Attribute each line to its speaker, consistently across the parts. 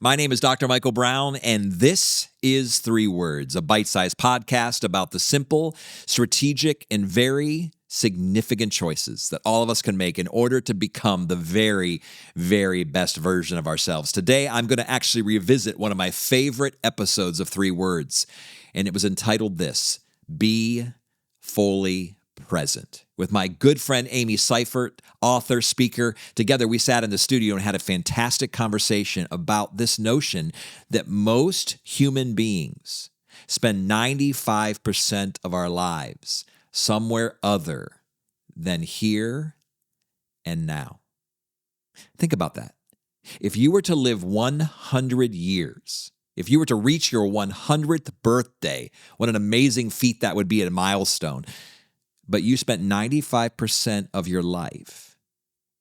Speaker 1: My name is Dr. Michael Brown, and this is 3 Words, a bite-sized podcast about the simple, strategic, and very significant choices that all of us can make in order to become the very, very best version of ourselves. Today, I'm going to actually revisit one of my favorite episodes of 3 Words, and it was entitled this, Be Fully Present. With my good friend Amy Seiffert, author, speaker, together we sat in the studio and had a fantastic conversation about this notion that most human beings spend 95% of our lives somewhere other than here and now. Think about that. If you were to live 100 years, if you were to reach your 100th birthday, what an amazing feat that would be, a milestone. But you spent 95% of your life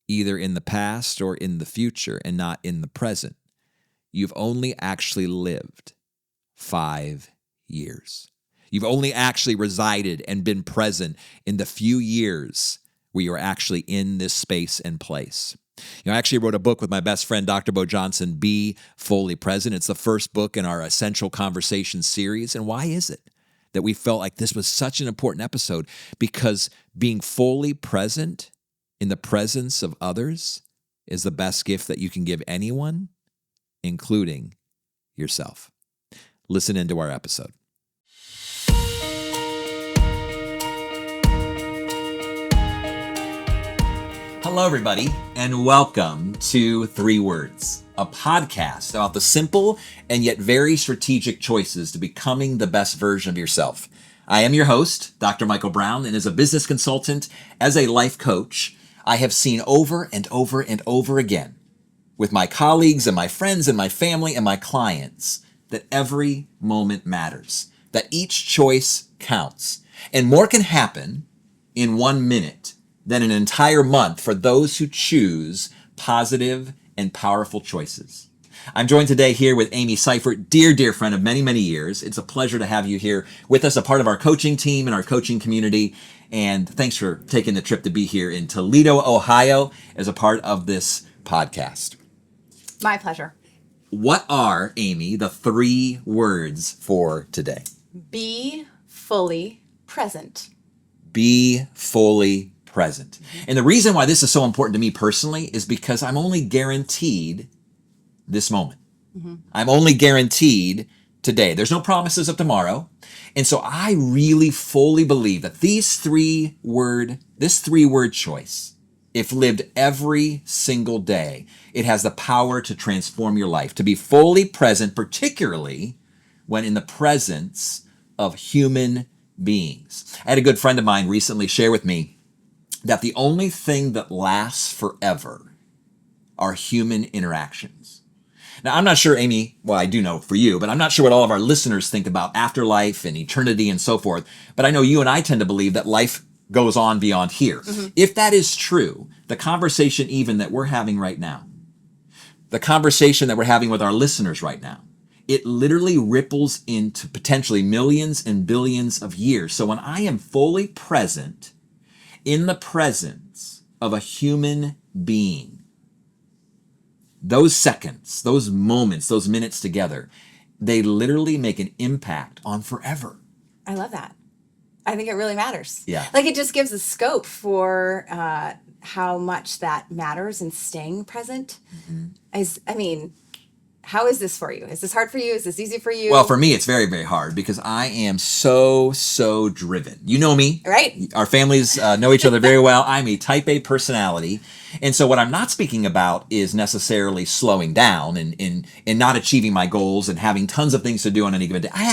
Speaker 1: either in the past or in the future and not in the present. You've only actually lived 5 years. You've only actually resided and been present in the few years where you're actually in this space and place. I actually wrote a book with my best friend, Dr. Bo Johnson, Be Fully Present. It's the first book in our Essential Conversations series. And why is it that we felt like this was such an important episode? Because being fully present in the presence of others is the best gift that you can give anyone, including yourself. Listen into our episode. Hello, everybody, and welcome to 3 Words, a podcast about the simple and yet very strategic choices to becoming the best version of yourself. I am your host, Dr. Michael Brown, and as a business consultant, as a life coach, I have seen over and over and over again with my colleagues and my friends and my family and my clients that every moment matters, that each choice counts, and more can happen in 1 minute than an entire month for those who choose positive and powerful choices. I'm joined today here with Amy Seiffert, dear friend of many, many years. It's a pleasure to have you here with us, a part of our coaching team and our coaching community. And thanks for taking the trip to be here in Toledo, Ohio, as a part of this podcast.
Speaker 2: My pleasure.
Speaker 1: What are, Amy, the 3 words for today?
Speaker 2: Be fully present.
Speaker 1: Be fully present. And the reason why this is so important to me personally is because I'm only guaranteed this moment. I'm only guaranteed today. There's no promises of tomorrow. And so I really fully believe that this 3 word choice, if lived every single day, it has the power to transform your life, to be fully present, particularly when in the presence of human beings. I had a good friend of mine recently share with me that the only thing that lasts forever are human interactions. Now, I'm not sure, Amy, well, I do know for you, but I'm not sure what all of our listeners think about afterlife and eternity and so forth. But I know you and I tend to believe that life goes on beyond here. If that is true, the conversation even that we're having right now, the conversation that we're having with our listeners right now, it literally ripples into potentially millions and billions of years. So when I am fully present in the presence of a human being, those seconds, those moments, those minutes together, they literally make an impact on forever.
Speaker 2: I love that. I think it really matters.
Speaker 1: Yeah.
Speaker 2: Like it just gives a scope for how much that matters in staying present. How is this for you? Is this hard for you? Is this easy for you?
Speaker 1: Well, for me, it's very, very hard because I am so driven. You know me.
Speaker 2: Right.
Speaker 1: Our families know each other very well. I'm a type A personality. And so what I'm not speaking about is necessarily slowing down and not achieving my goals and having tons of things to do on any given day. I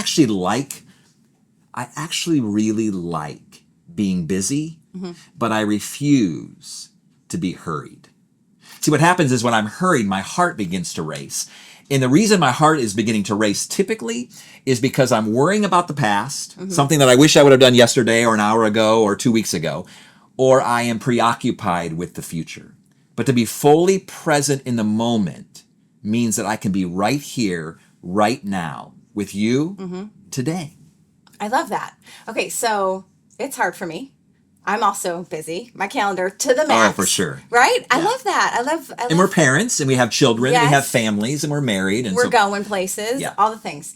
Speaker 1: actually really like being busy, but I refuse to be hurried. See, what happens is when I'm hurried, my heart begins to race. And the reason my heart is beginning to race typically is because I'm worrying about the past, something that I wish I would have done yesterday or an hour ago or 2 weeks ago, or I am preoccupied with the future. But to be fully present in the moment means that I can be right here, right now, with you today.
Speaker 2: I love that. Okay, so it's hard for me. I'm also busy. My calendar to the max.
Speaker 1: Oh, for sure.
Speaker 2: Right? I
Speaker 1: Yeah.
Speaker 2: love that. I love
Speaker 1: And we're parents, and we have children, and we have
Speaker 2: Yes.
Speaker 1: families, and we're married, and
Speaker 2: we're
Speaker 1: so
Speaker 2: going places,
Speaker 1: Yeah.
Speaker 2: all the things.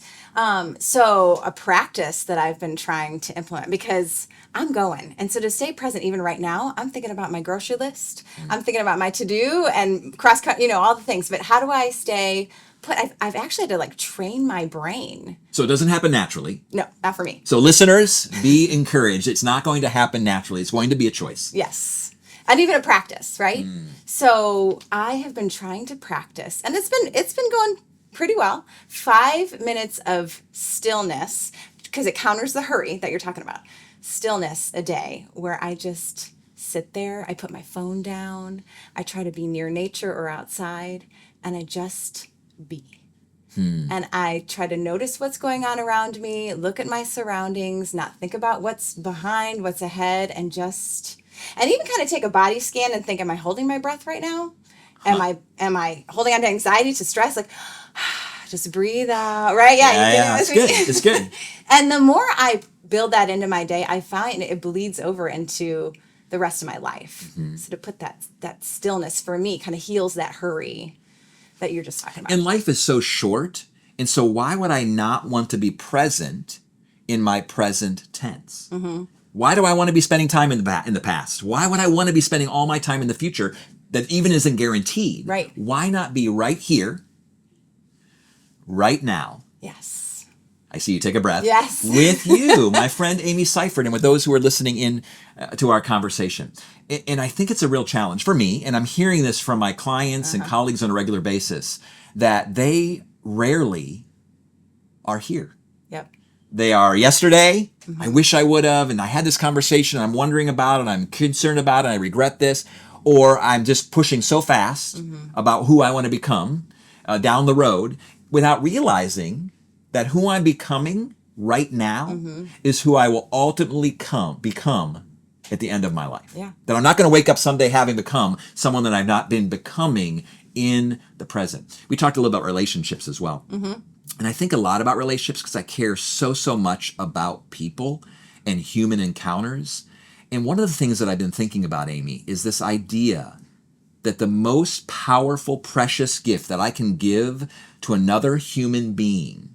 Speaker 2: So a practice that I've been trying to implement because I'm going. And so to stay present even right now, I'm thinking about my grocery list. I'm thinking about my to-do and cross-cut, all the things. But how do I stay put? I've actually had to like train my brain.
Speaker 1: So it doesn't happen naturally.
Speaker 2: No, not for me.
Speaker 1: So listeners, be encouraged. It's not going to happen naturally. It's going to be a choice.
Speaker 2: Yes. And even a practice, right? So I have been trying to practice, and it's been going pretty well. 5 minutes of stillness, because it counters the hurry that you're talking about. Stillness a day where I just sit there, I put my phone down, I try to be near nature or outside, and I just be. And I try to notice what's going on around me, look at my surroundings, not think about what's behind, what's ahead, and even kind of take a body scan and think, am I holding my breath right now? Am I holding on to anxiety, to stress? Like, just breathe out, right?
Speaker 1: Yeah, it's good. It's good.
Speaker 2: And the more I build that into my day, I find it bleeds over into the rest of my life. So to put that stillness for me kind of heals that hurry that you're just talking about.
Speaker 1: And life is so short. And so why would I not want to be present in my present tense? Why do I want to be spending time in the past? Why would I want to be spending all my time in the future that even isn't guaranteed?
Speaker 2: Right.
Speaker 1: Why not be right here, right now?
Speaker 2: Yes.
Speaker 1: I see you take a breath.
Speaker 2: Yes.
Speaker 1: With you, my friend Amy Seiffert, and with those who are listening in to our conversation. And I think it's a real challenge for me, and I'm hearing this from my clients and colleagues on a regular basis, that they rarely are here.
Speaker 2: Yep.
Speaker 1: They are yesterday, I wish I would have, and I had this conversation, I'm wondering about it, I'm concerned about it, I regret this, or I'm just pushing so fast about who I want to become down the road without realizing that who I'm becoming right now is who I will ultimately become at the end of my life.
Speaker 2: Yeah.
Speaker 1: That I'm not going to wake up someday having become someone that I've not been becoming in the present. We talked a little about relationships as well. And I think a lot about relationships because I care so much about people and human encounters. And one of the things that I've been thinking about, Amy, is this idea that the most powerful, precious gift that I can give to another human being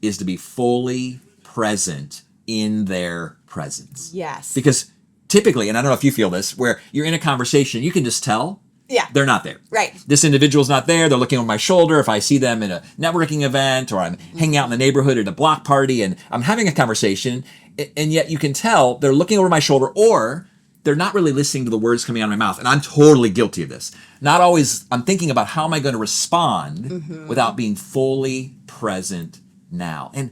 Speaker 1: is to be fully present in their presence.
Speaker 2: Yes.
Speaker 1: Because typically, and I don't know if you feel this, where you're in a conversation, you can just tell they're not there.
Speaker 2: Right.
Speaker 1: This individual's not there. They're looking over my shoulder. If I see them in a networking event or I'm hanging out in the neighborhood at a block party and I'm having a conversation, and yet you can tell they're looking over my shoulder or they're not really listening to the words coming out of my mouth. And I'm totally guilty of this. Not always, I'm thinking about how am I going to respond without being fully present now. And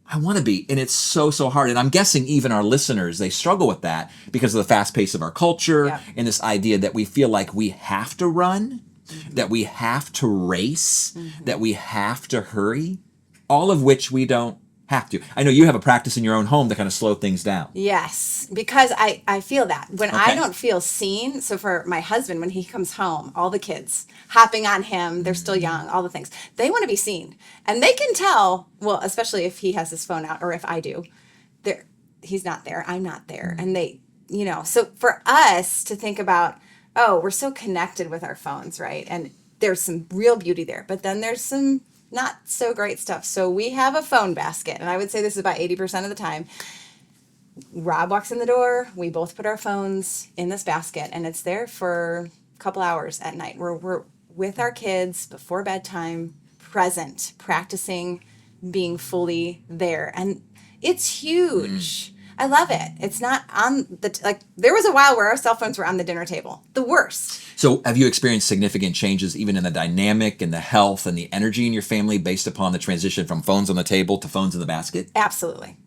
Speaker 1: I want to be, and it's so hard. And I'm guessing even our listeners, they struggle with that because of the fast pace of our culture and this idea that we feel like we have to run, that we have to race, that we have to hurry, all of which we don't have to. I know you have a practice in your own home to kind of slow things down.
Speaker 2: Yes, because I feel that. When I don't feel seen, so for my husband, when he comes home, all the kids hopping on him, they're still young, all the things. They want to be seen. And they can tell, well, especially if he has his phone out or if I do, he's not there, I'm not there. And they, so for us to think about, oh, we're so connected with our phones, right? And there's some real beauty there, but then there's some not so great stuff. So we have a phone basket, and I would say this is about 80% of the time. Rob walks in the door, we both put our phones in this basket, and it's there for a couple hours at night. We're with our kids before bedtime, present, practicing being fully there. And it's huge. I love it. It's not on there was a while where our cell phones were on the dinner table. The worst.
Speaker 1: So have you experienced significant changes even in the dynamic and the health and the energy in your family based upon the transition from phones on the table to phones in the basket?
Speaker 2: Absolutely.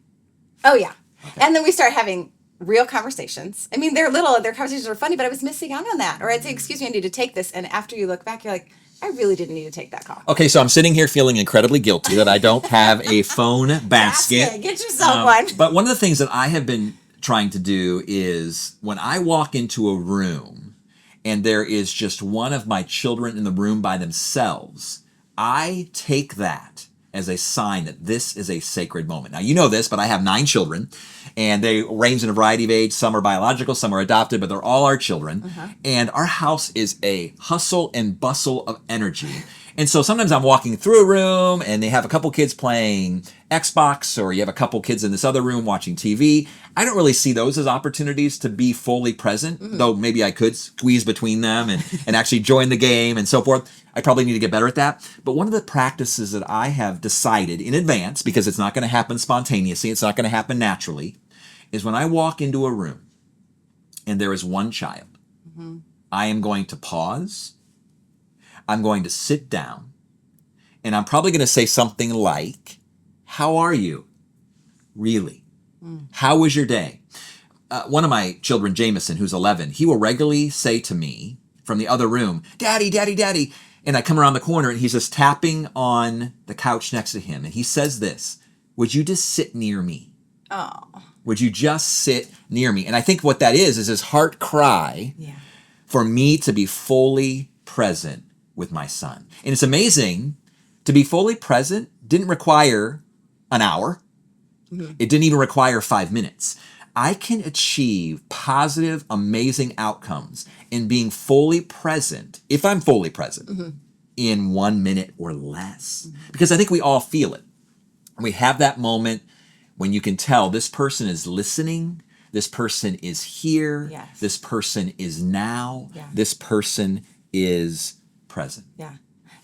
Speaker 2: Oh, yeah. Okay. And then we start having real conversations. I mean, their conversations are funny, but I was missing out on that. Or I'd say, excuse me, I need to take this. And after you look back, you're like, I really didn't need to take that call.
Speaker 1: Okay, so I'm sitting here feeling incredibly guilty that I don't have a phone basket.
Speaker 2: Get yourself one.
Speaker 1: But one of the things that I have been trying to do is when I walk into a room and there is just one of my children in the room by themselves, I take that as a sign that this is a sacred moment. Now, you know this, but I have 9 children, and they range in a variety of age. Some are biological, some are adopted, but they're all our children. And our house is a hustle and bustle of energy. And so sometimes I'm walking through a room and they have a couple kids playing Xbox, or you have a couple kids in this other room watching TV. I don't really see those as opportunities to be fully present, though maybe I could squeeze between them and actually join the game and so forth. I probably need to get better at that. But one of the practices that I have decided in advance, because it's not going to happen spontaneously, it's not going to happen naturally, is when I walk into a room and there is one child, I am going to pause. I'm going to sit down, and I'm probably going to say something like, "How are you? Really? How was your day?" One of my children, Jameson, who's 11, he will regularly say to me from the other room, "Daddy, Daddy, Daddy." And I come around the corner, and he's just tapping on the couch next to him. And he says this, "Would you just sit near me?
Speaker 2: Oh.
Speaker 1: Would you just sit near me?" And I think what that is his heart cry for me to be fully present with my son. And it's amazing, to be fully present didn't require an hour. It didn't even require 5 minutes. I can achieve positive, amazing outcomes in being fully present, if I'm fully present, in 1 minute or less. Because I think we all feel it. We have that moment when you can tell this person is listening, this person is here, this person is now, this person is present.
Speaker 2: Yeah.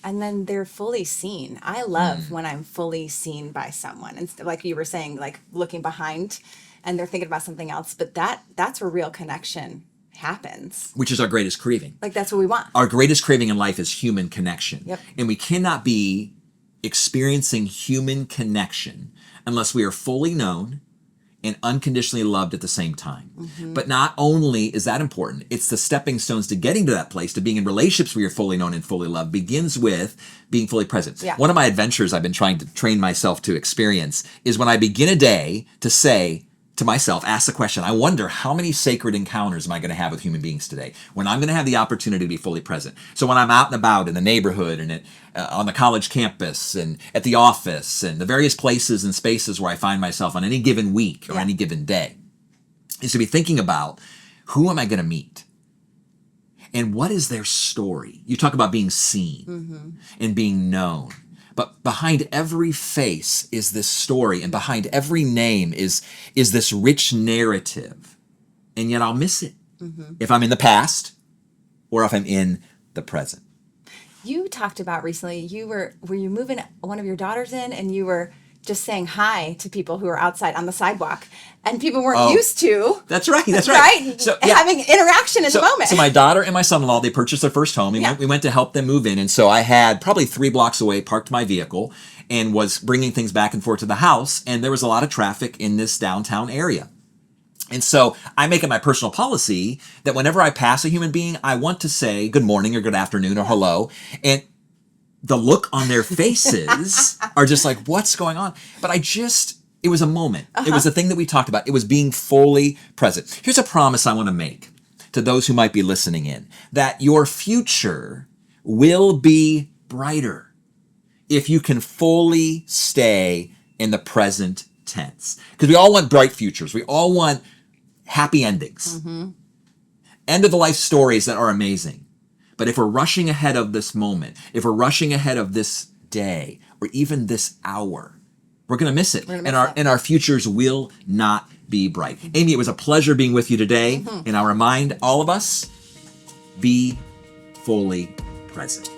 Speaker 2: And then they're fully seen. I love when I'm fully seen by someone. And like you were saying, like looking behind and they're thinking about something else. But that's where real connection happens.
Speaker 1: Which is our greatest craving.
Speaker 2: Like that's what we want.
Speaker 1: Our greatest craving in life is human connection.
Speaker 2: Yep.
Speaker 1: And we cannot be experiencing human connection unless we are fully known and unconditionally loved at the same time. But not only is that important, it's the stepping stones to getting to that place, to being in relationships where you're fully known and fully loved, begins with being fully present. One of my adventures I've been trying to train myself to experience is when I begin a day to say to myself, ask the question, I wonder how many sacred encounters am I going to have with human beings today when I'm going to have the opportunity to be fully present. So when I'm out and about in the neighborhood and on the college campus and at the office and the various places and spaces where I find myself on any given week or any given day, is to be thinking about, who am I going to meet? And what is their story? You talk about being seen and being known. But behind every face is this story, and behind every name is this rich narrative. And yet I'll miss it if I'm in the past or if I'm in the present.
Speaker 2: You talked about recently, were you moving one of your daughters in and you were just saying hi to people who were outside on the sidewalk, and people weren't used to.
Speaker 1: That's right.
Speaker 2: Right? So, having interaction in the moment.
Speaker 1: So my daughter and my son-in-law, they purchased their first home. We went to help them move in. And so I had probably 3 blocks away, parked my vehicle and was bringing things back and forth to the house. And there was a lot of traffic in this downtown area. And so I make it my personal policy that whenever I pass a human being, I want to say good morning or good afternoon or hello. And the look on their faces are just like, what's going on? But it was a moment. It was a thing that we talked about. It was being fully present. Here's a promise I want to make to those who might be listening in, that your future will be brighter if you can fully stay in the present tense. Because we all want bright futures. We all want happy endings. End of the life stories that are amazing. But if we're rushing ahead of this moment, if we're rushing ahead of this day, or even this hour, we're going to miss it. And our futures will not be bright. Amy, it was a pleasure being with you today. And I'll remind all of us, be fully present.